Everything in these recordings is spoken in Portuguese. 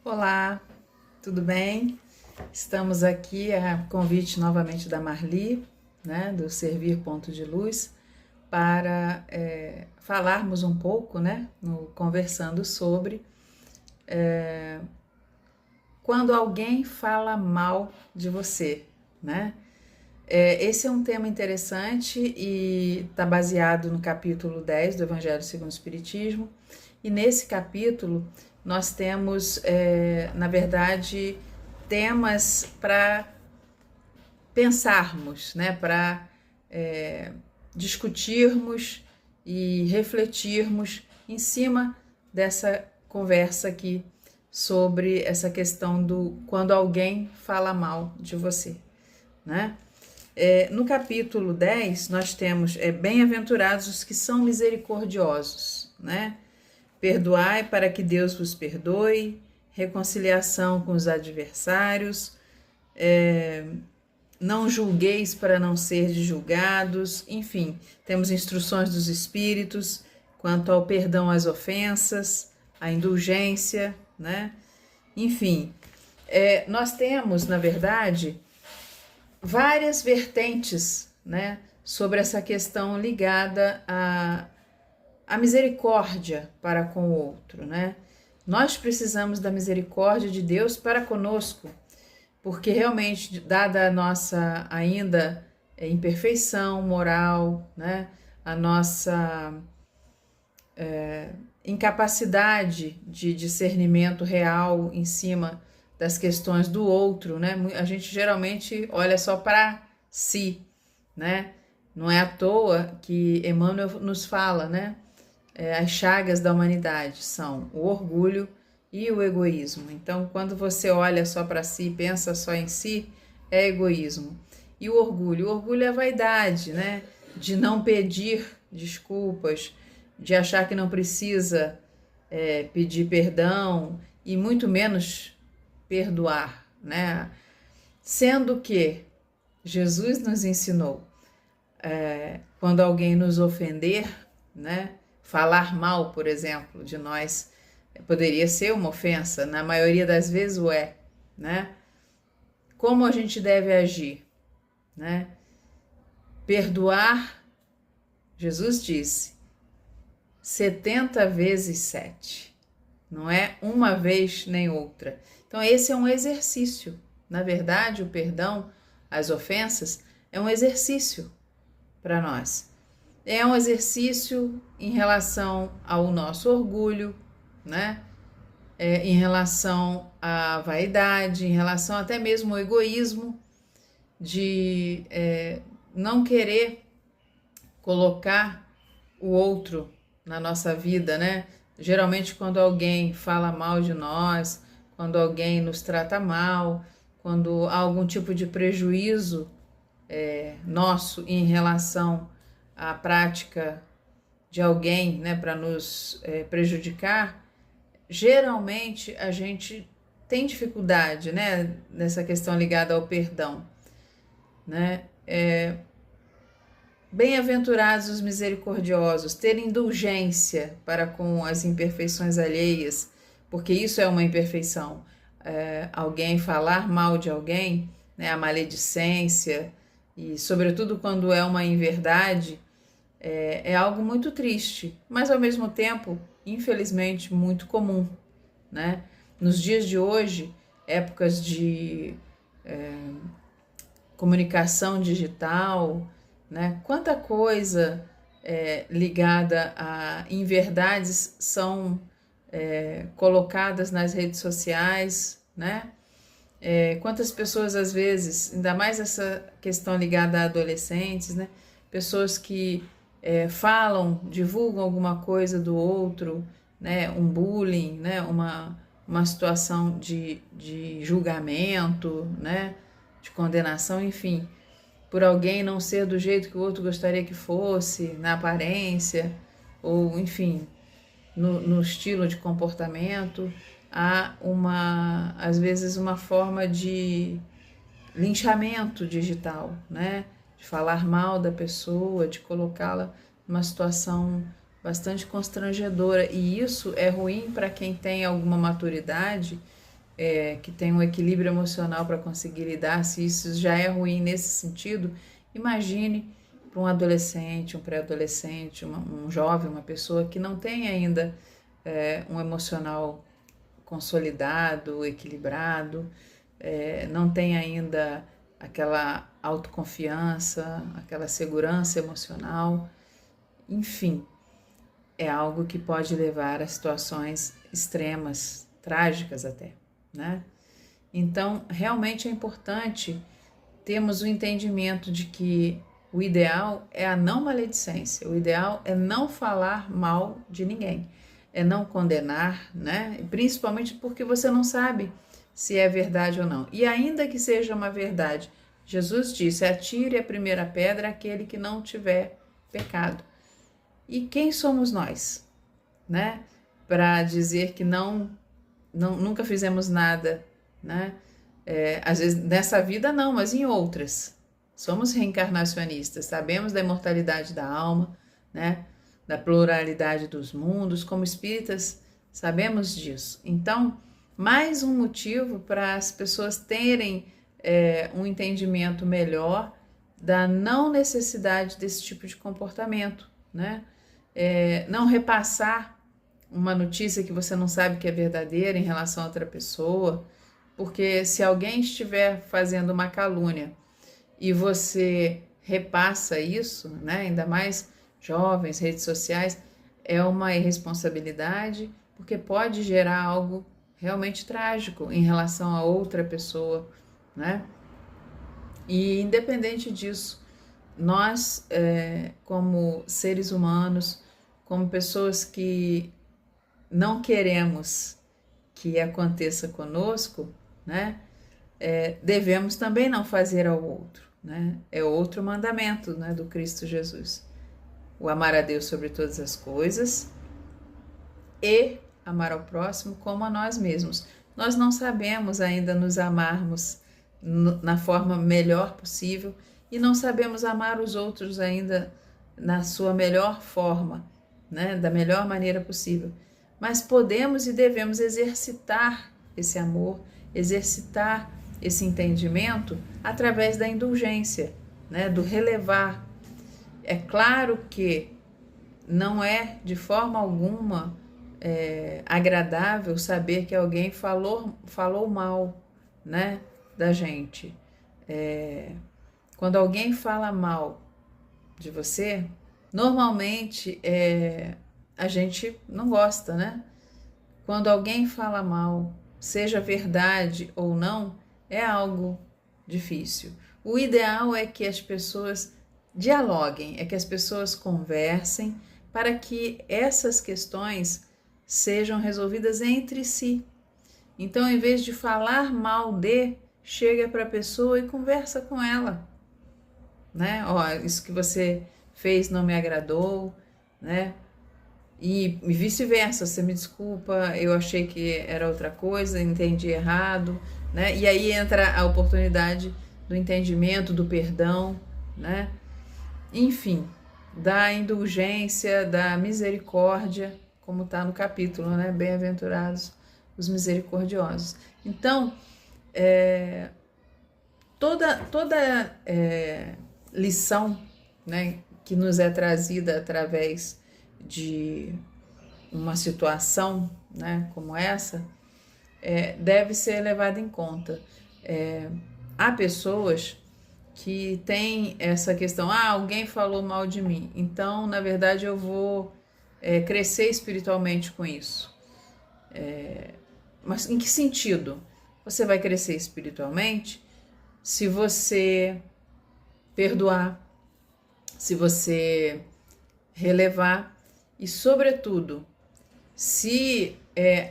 Olá, tudo bem? Estamos aqui a convite novamente da Marli, né, do Servir Ponto de Luz, para falarmos um pouco, né, conversando sobre quando alguém fala mal de você, né? Esse é um tema interessante e está baseado no capítulo 10 do Evangelho segundo o Espiritismo. E nesse capítulo nós temos, na verdade, temas para pensarmos, né? Para discutirmos e refletirmos em cima dessa conversa aqui sobre essa questão do quando alguém fala mal de você, né? No capítulo 10, nós temos bem-aventurados os que são misericordiosos, né? Perdoai para que Deus vos perdoe, reconciliação com os adversários, não julgueis para não serdes julgados, enfim, temos instruções dos Espíritos quanto ao perdão às ofensas, à indulgência, né? Enfim, nós temos, na verdade, várias vertentes, né, sobre essa questão ligada à misericórdia para com o outro, né? Nós precisamos da misericórdia de Deus para conosco, porque realmente, dada a nossa ainda imperfeição moral, né, a nossa incapacidade de discernimento real em cima das questões do outro, né? A gente geralmente olha só para si, né? Não é à toa que Emmanuel nos fala, né? As chagas da humanidade são o orgulho e o egoísmo. Então, quando você olha só para si, pensa só em si, é egoísmo. E o orgulho é a vaidade, né? De não pedir desculpas, de achar que não precisa pedir perdão e muito menos perdoar, né? Sendo que Jesus nos ensinou, quando alguém nos ofender, né? Falar mal, por exemplo, de nós, poderia ser uma ofensa, na maioria das vezes o é, né? Como a gente deve agir, né? Perdoar, Jesus disse, 70 vezes 7. Não é uma vez nem outra. Então, esse é um exercício. Na verdade, o perdão às ofensas é um exercício para nós. É um exercício em relação ao nosso orgulho, né? Em relação à vaidade, em relação até mesmo ao egoísmo, de não querer colocar o outro na nossa vida, né? Geralmente quando alguém fala mal de nós, quando alguém nos trata mal, quando há algum tipo de prejuízo nosso em relação à prática de alguém, né, para nos prejudicar, geralmente a gente tem dificuldade, né, nessa questão ligada ao perdão, né? Bem-aventurados os misericordiosos, ter indulgência para com as imperfeições alheias, porque isso é uma imperfeição. Alguém falar mal de alguém, né, a maledicência, e sobretudo quando é uma inverdade, é algo muito triste, mas ao mesmo tempo, infelizmente, muito comum, né? Nos dias de hoje, épocas de comunicação digital, né? Quanta coisa ligada a inverdades são colocadas nas redes sociais, né? Quantas pessoas às vezes, ainda mais essa questão ligada a adolescentes, né? Pessoas que falam, divulgam alguma coisa do outro, né? Um bullying, né? Uma situação de julgamento, né? De condenação, enfim, por alguém não ser do jeito que o outro gostaria que fosse, na aparência, ou enfim, no estilo de comportamento, há às vezes uma forma de linchamento digital, né? De falar mal da pessoa, de colocá-la numa situação bastante constrangedora. E isso é ruim para quem tem alguma maturidade que tem um equilíbrio emocional para conseguir lidar, se isso já é ruim nesse sentido, imagine para um adolescente, um pré-adolescente, um jovem, uma pessoa que não tem ainda um emocional consolidado, equilibrado, não tem ainda aquela autoconfiança, aquela segurança emocional, enfim, é algo que pode levar a situações extremas, trágicas até, né? Então, realmente é importante termos o entendimento de que o ideal é a não maledicência, o ideal é não falar mal de ninguém, é não condenar, né? Principalmente porque você não sabe se é verdade ou não. E ainda que seja uma verdade, Jesus disse: atire a primeira pedra aquele que não tiver pecado. E quem somos nós, né? Para dizer que nunca fizemos nada, né? Às vezes nessa vida não, mas em outras. Somos reencarnacionistas, sabemos da imortalidade da alma, né? Da pluralidade dos mundos, como espíritas sabemos disso. Então, mais um motivo para as pessoas terem um entendimento melhor da não necessidade desse tipo de comportamento, né? Não repassar uma notícia que você não sabe que é verdadeira em relação a outra pessoa, porque se alguém estiver fazendo uma calúnia e você repassa isso, né, ainda mais jovens, redes sociais, é uma irresponsabilidade, porque pode gerar algo realmente trágico em relação a outra pessoa, né? E independente disso, nós, como seres humanos, como pessoas que não queremos que aconteça conosco, né? Devemos também não fazer ao outro, né? É outro mandamento, né, do Cristo Jesus. O amar a Deus sobre todas as coisas e amar ao próximo como a nós mesmos. Nós não sabemos ainda nos amarmos na forma melhor possível e não sabemos amar os outros ainda na sua melhor forma, né? Da melhor maneira possível. Mas podemos e devemos exercitar esse amor, exercitar esse entendimento através da indulgência, né? Do relevar. É claro que não é de forma alguma agradável saber que alguém falou mal, né, da gente. Quando alguém fala mal de você, normalmente a gente não gosta, né? Quando alguém fala mal, seja verdade ou não, é algo difícil. O ideal é que as pessoas dialoguem, é que as pessoas conversem para que essas questões sejam resolvidas entre si. Então, em vez de falar mal chega para a pessoa e conversa com ela, né? Ó, isso que você fez não me agradou, né? E vice-versa, você me desculpa, eu achei que era outra coisa, entendi errado, né? E aí entra a oportunidade do entendimento, do perdão, né? Enfim, da indulgência, da misericórdia, como está no capítulo, né? Bem-aventurados os misericordiosos. Então, toda lição, né, que nos é trazida através de uma situação, né, como essa, deve ser levada em conta. Há pessoas que têm essa questão, alguém falou mal de mim, então, na verdade, eu vou crescer espiritualmente com isso. Mas em que sentido? Você vai crescer espiritualmente se você perdoar, se você relevar e, sobretudo, se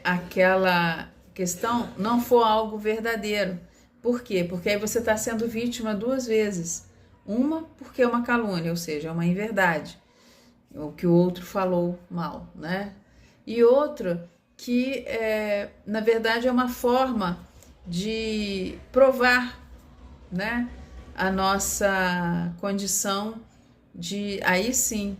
aquela questão não for algo verdadeiro. Por quê? Porque aí você está sendo vítima duas vezes. Uma, porque é uma calúnia, ou seja, é uma inverdade, o que o outro falou mal, né? E outra, que na verdade é uma forma de provar, né, a nossa condição de, aí sim,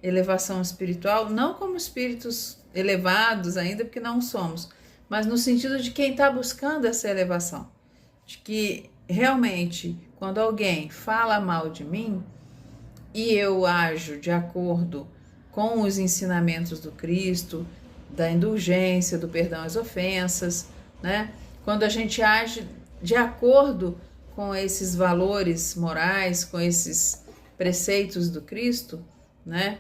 elevação espiritual, não como espíritos elevados ainda, porque não somos, mas no sentido de quem está buscando essa elevação. De que realmente, quando alguém fala mal de mim e eu ajo de acordo com os ensinamentos do Cristo, da indulgência, do perdão às ofensas, né? Quando a gente age de acordo com esses valores morais, com esses preceitos do Cristo, né?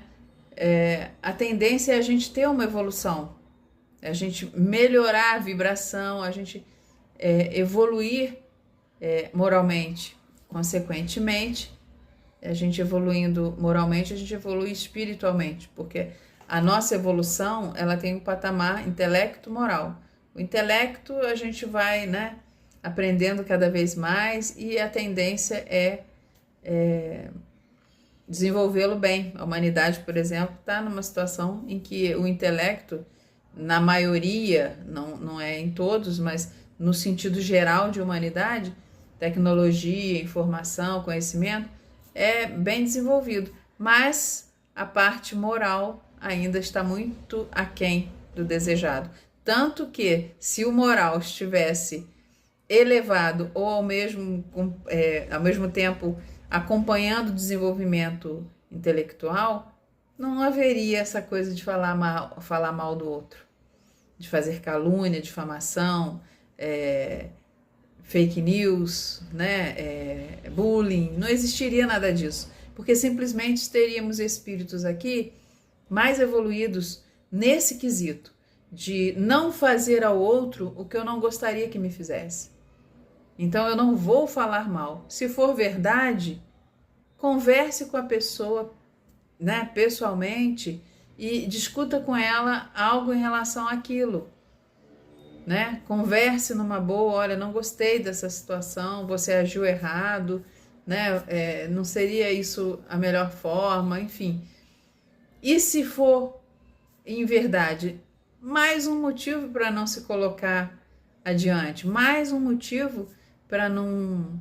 A tendência é a gente ter uma evolução, a gente melhorar a vibração, a gente evoluir moralmente. Consequentemente, a gente evoluindo moralmente, a gente evolui espiritualmente, porque a nossa evolução, ela tem um patamar intelecto-moral. O intelecto a gente vai, né, aprendendo cada vez mais e a tendência é desenvolvê-lo bem. A humanidade, por exemplo, está numa situação em que o intelecto, na maioria, não é em todos, mas no sentido geral de humanidade, tecnologia, informação, conhecimento, é bem desenvolvido, mas a parte moral ainda está muito aquém do desejado. Tanto que, se o moral estivesse elevado ou ao mesmo tempo acompanhando o desenvolvimento intelectual, não haveria essa coisa de falar mal do outro, de fazer calúnia, difamação, fake news, né, bullying, não existiria nada disso, porque simplesmente teríamos espíritos aqui mais evoluídos nesse quesito, de não fazer ao outro o que eu não gostaria que me fizesse. Então eu não vou falar mal. Se for verdade, converse com a pessoa, né, pessoalmente, e discuta com ela algo em relação àquilo. Né? Converse numa boa, olha, não gostei dessa situação, você agiu errado, né? Não seria isso a melhor forma, enfim. E se for, em verdade, mais um motivo para não se colocar adiante, mais um motivo para não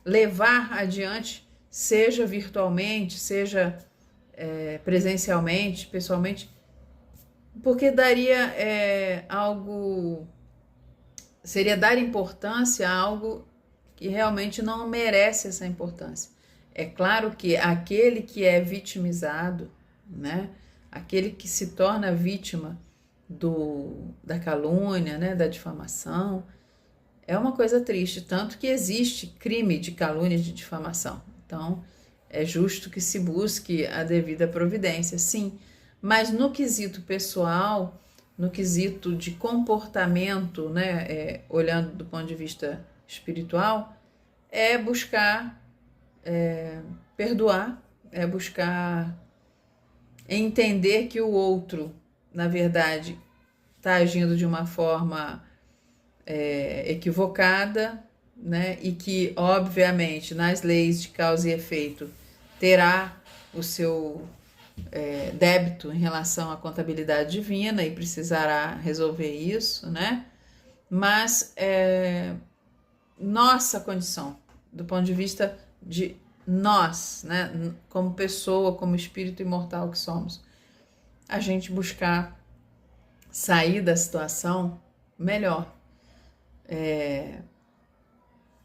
levar adiante, seja virtualmente, seja presencialmente, pessoalmente, porque daria seria dar importância a algo que realmente não merece essa importância. É claro que aquele que é vitimizado, né, aquele que se torna vítima da calúnia, né, da difamação, é uma coisa triste, tanto que existe crime de calúnia e de difamação. Então, é justo que se busque a devida providência, sim, mas no quesito pessoal, no quesito de comportamento, né, olhando do ponto de vista espiritual, é buscar perdoar, é buscar entender que o outro, na verdade, está agindo de uma forma equivocada, né, e que, obviamente, nas leis de causa e efeito, terá o seu débito em relação à contabilidade divina e precisará resolver isso, né? Mas nossa condição, do ponto de vista de nós, né? Como pessoa, como espírito imortal que somos, a gente buscar sair da situação melhor.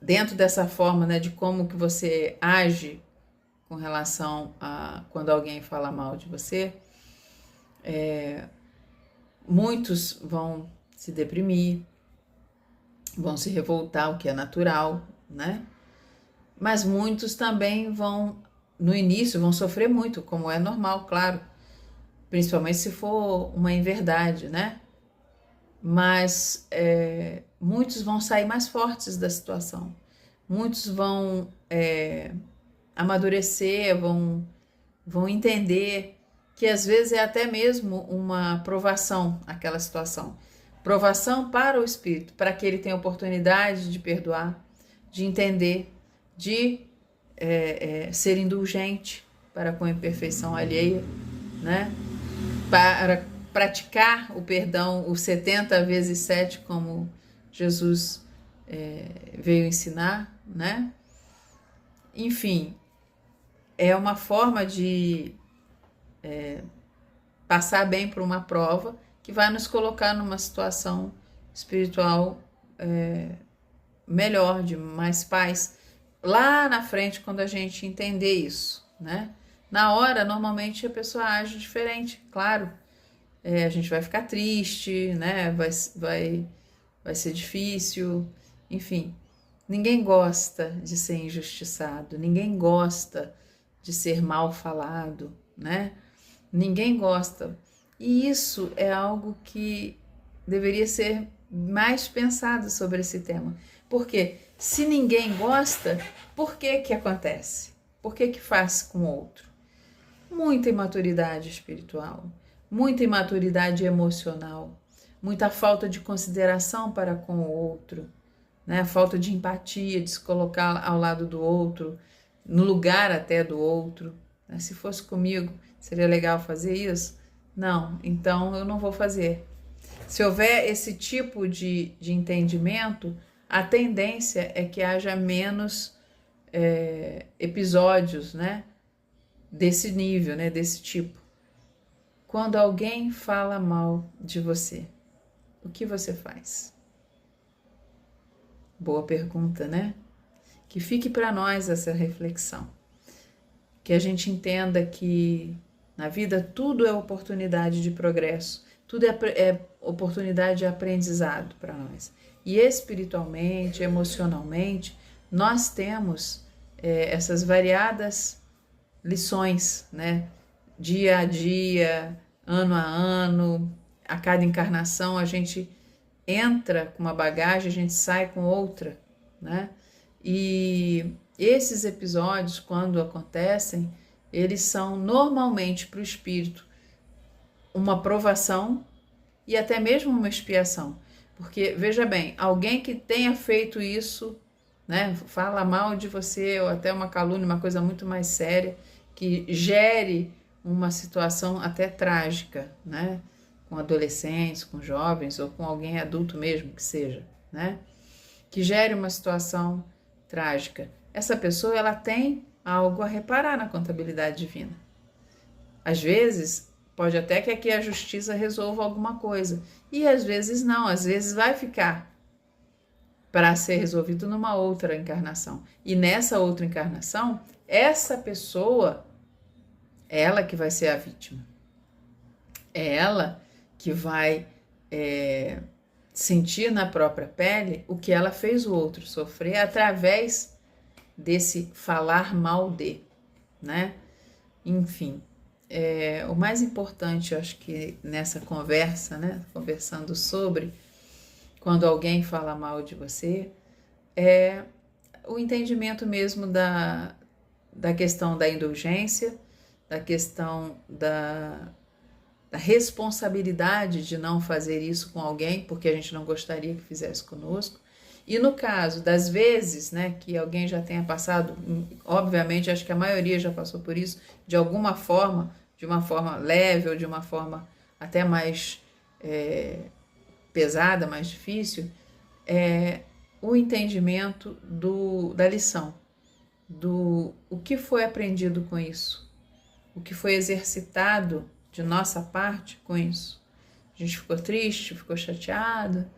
Dentro dessa forma, né, de como que você age com relação a quando alguém fala mal de você, muitos vão se deprimir, vão se revoltar, o que é natural, né? Mas muitos também vão, no início, vão sofrer muito, como é normal, claro, principalmente se for uma inverdade, né? Mas muitos vão sair mais fortes da situação, muitos vão amadurecer, vão entender que às vezes é até mesmo uma provação aquela situação. Provação para o espírito, para que ele tenha oportunidade de perdoar, de entender, de ser indulgente para com a imperfeição alheia, né? Para praticar o perdão, o 70 vezes 7, como Jesus veio ensinar, né? Enfim, é uma forma de passar bem por uma prova que vai nos colocar numa situação espiritual melhor, de mais paz, lá na frente, quando a gente entender isso, né? Na hora, normalmente a pessoa age diferente, claro. A gente vai ficar triste, né? Vai ser difícil, enfim. Ninguém gosta de ser injustiçado, ninguém gosta de ser mal falado, né? Ninguém gosta. E isso é algo que deveria ser mais pensado sobre esse tema. Porque se ninguém gosta, por que que acontece? Por que que faz com o outro? Muita imaturidade espiritual, muita imaturidade emocional, muita falta de consideração para com o outro, né? Falta de empatia, de se colocar ao lado do outro, no lugar até do outro. Né? Se fosse comigo, seria legal fazer isso? Não, então eu não vou fazer. Se houver esse tipo de entendimento, a tendência é que haja menos episódios, né, desse nível, né, desse tipo. Quando alguém fala mal de você, o que você faz? Boa pergunta, né? Que fique para nós essa reflexão. Que a gente entenda que na vida tudo é oportunidade de progresso, tudo é oportunidade de aprendizado para nós. E espiritualmente, emocionalmente, nós temos essas variadas lições, né? Dia a dia, ano a ano, a cada encarnação a gente entra com uma bagagem, a gente sai com outra, né? E esses episódios, quando acontecem, eles são normalmente para o espírito uma provação e até mesmo uma expiação. Porque, veja bem, alguém que tenha feito isso, né, fala mal de você, ou até uma calúnia, uma coisa muito mais séria, que gere uma situação até trágica, né, com adolescentes, com jovens, ou com alguém adulto mesmo que seja, né, que gere uma situação trágica. Essa pessoa, ela tem algo a reparar na contabilidade divina. Às vezes, pode até que aqui a justiça resolva alguma coisa. E às vezes não, às vezes vai ficar para ser resolvido numa outra encarnação. E nessa outra encarnação, essa pessoa, ela que vai ser a vítima. É ela que vai sentir na própria pele o que ela fez o outro sofrer através desse falar mal de, né? Enfim, o mais importante, eu acho que nessa conversa, né? Conversando sobre quando alguém fala mal de você, é o entendimento mesmo da questão da indulgência, da questão da responsabilidade de não fazer isso com alguém, porque a gente não gostaria que fizesse conosco. E no caso das vezes, né, que alguém já tenha passado, obviamente, acho que a maioria já passou por isso, de alguma forma, de uma forma leve ou de uma forma até mais pesada, mais difícil, o entendimento da lição, o que foi aprendido com isso, o que foi exercitado de nossa parte com isso. A gente ficou triste, ficou chateado,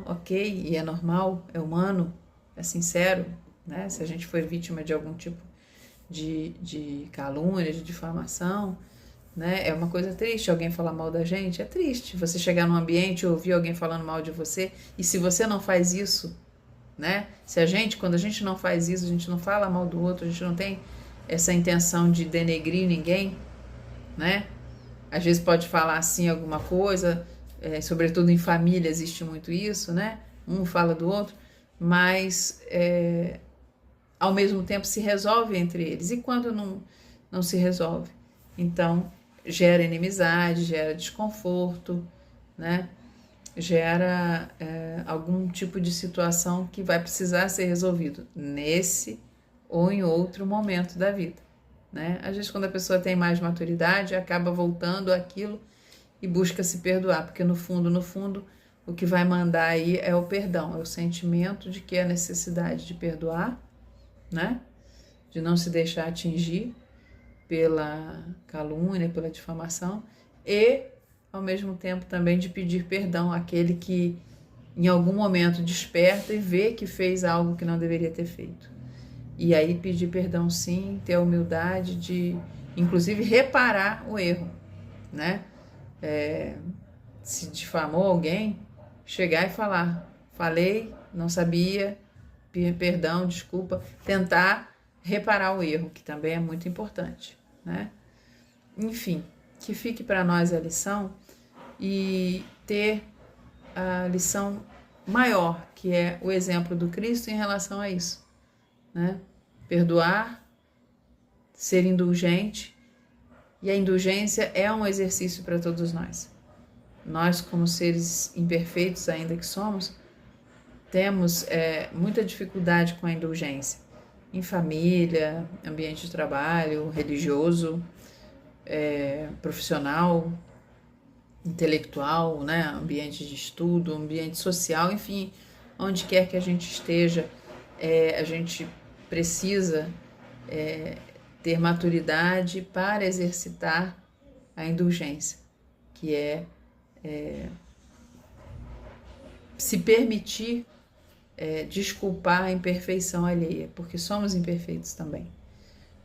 ok, e é normal, é humano, é sincero, né? Se a gente foi vítima de algum tipo de calúnia, de difamação, né? É uma coisa triste alguém falar mal da gente, é triste você chegar num ambiente e ouvir alguém falando mal de você, e se você não faz isso, né? Quando a gente não faz isso, a gente não fala mal do outro, a gente não tem essa intenção de denegrir ninguém, né? Às vezes pode falar assim alguma coisa, sobretudo em família existe muito isso, né? Um fala do outro, mas ao mesmo tempo se resolve entre eles. E quando não se resolve? Então, gera inimizade, gera desconforto, né? Gera algum tipo de situação que vai precisar ser resolvido nesse ou em outro momento da vida, né? Às vezes, quando a pessoa tem mais maturidade, acaba voltando àquilo e busca se perdoar, porque no fundo, o que vai mandar aí é o perdão, é o sentimento de que é a necessidade de perdoar, né? De não se deixar atingir pela calúnia, pela difamação, e ao mesmo tempo também de pedir perdão àquele que em algum momento desperta e vê que fez algo que não deveria ter feito. E aí pedir perdão sim, ter a humildade de, inclusive, reparar o erro, né? Se difamou alguém, chegar e falar, falei, não sabia, perdão, desculpa, tentar reparar o erro, que também é muito importante, né? Enfim, que fique para nós a lição e ter a lição maior, que é o exemplo do Cristo em relação a isso, né? Perdoar, ser indulgente, e a indulgência é um exercício para todos nós. Nós, como seres imperfeitos ainda que somos, temos muita dificuldade com a indulgência, em família, ambiente de trabalho, religioso, profissional, intelectual, né? Ambiente de estudo, ambiente social, enfim, onde quer que a gente esteja, a gente precisa ter maturidade para exercitar a indulgência, que é se permitir desculpar a imperfeição alheia, porque somos imperfeitos também,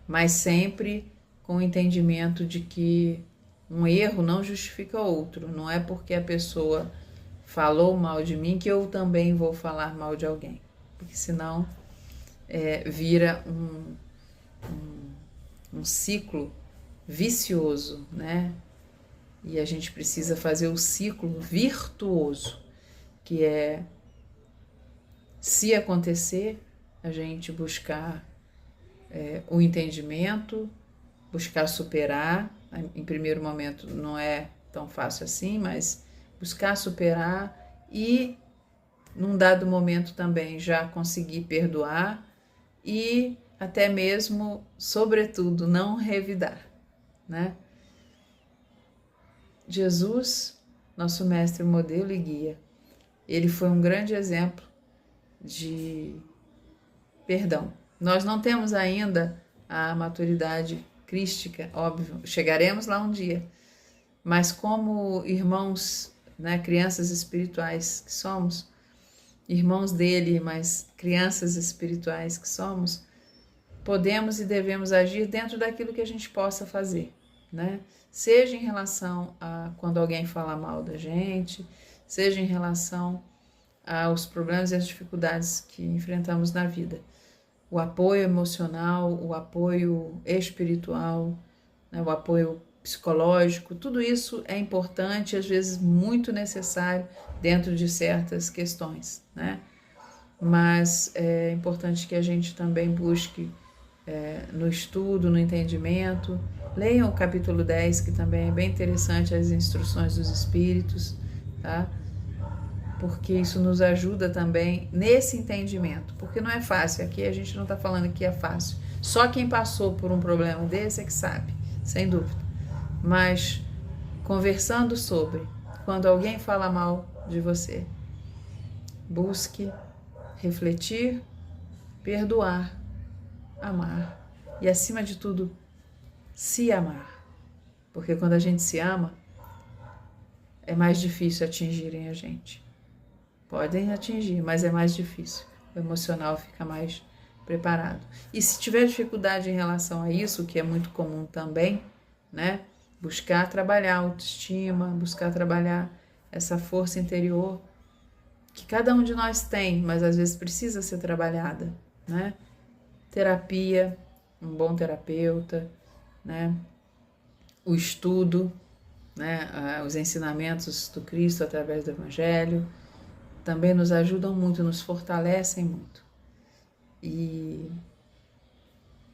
mas sempre com o entendimento de que um erro não justifica outro, não é porque a pessoa falou mal de mim que eu também vou falar mal de alguém, porque senão vira um ciclo vicioso, né? E a gente precisa fazer o ciclo virtuoso, que é, se acontecer, a gente buscar o entendimento, buscar superar. Em primeiro momento não é tão fácil assim, mas buscar superar e, num dado momento também, já conseguir perdoar e até mesmo, sobretudo, não revidar, né? Jesus, nosso mestre, modelo e guia, ele foi um grande exemplo de perdão. Nós não temos ainda a maturidade crística, óbvio, chegaremos lá um dia, mas como irmãos, né, crianças espirituais que somos, irmãos dele, mas crianças espirituais que somos, podemos e devemos agir dentro daquilo que a gente possa fazer, né? Seja em relação a quando alguém fala mal da gente, seja em relação aos problemas e às dificuldades que enfrentamos na vida. O apoio emocional, o apoio espiritual, né, o apoio psicológico, tudo isso é importante e às vezes muito necessário dentro de certas questões, né? Mas é importante que a gente também busque no estudo, no entendimento. Leiam o capítulo 10, que também é bem interessante, as instruções dos espíritos, tá? Porque isso nos ajuda também nesse entendimento, porque não é fácil, aqui a gente não está falando que é fácil, só quem passou por um problema desse é que sabe, sem dúvida, mas conversando sobre, quando alguém fala mal de você, busque refletir, perdoar, amar e, acima de tudo, se amar, porque quando a gente se ama, é mais difícil atingirem a gente. Podem atingir, mas é mais difícil. O emocional fica mais preparado. E se tiver dificuldade em relação a isso, que é muito comum também, né? Buscar trabalhar a autoestima, buscar trabalhar essa força interior que cada um de nós tem, mas às vezes precisa ser trabalhada, né? Terapia, um bom terapeuta, né? O estudo, né? Os ensinamentos do Cristo através do Evangelho também nos ajudam muito, nos fortalecem muito. E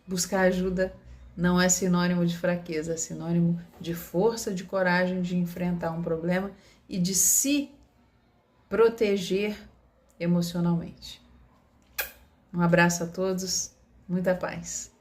buscar ajuda não é sinônimo de fraqueza, é sinônimo de força, de coragem de enfrentar um problema e de se proteger emocionalmente. Um abraço a todos, muita paz.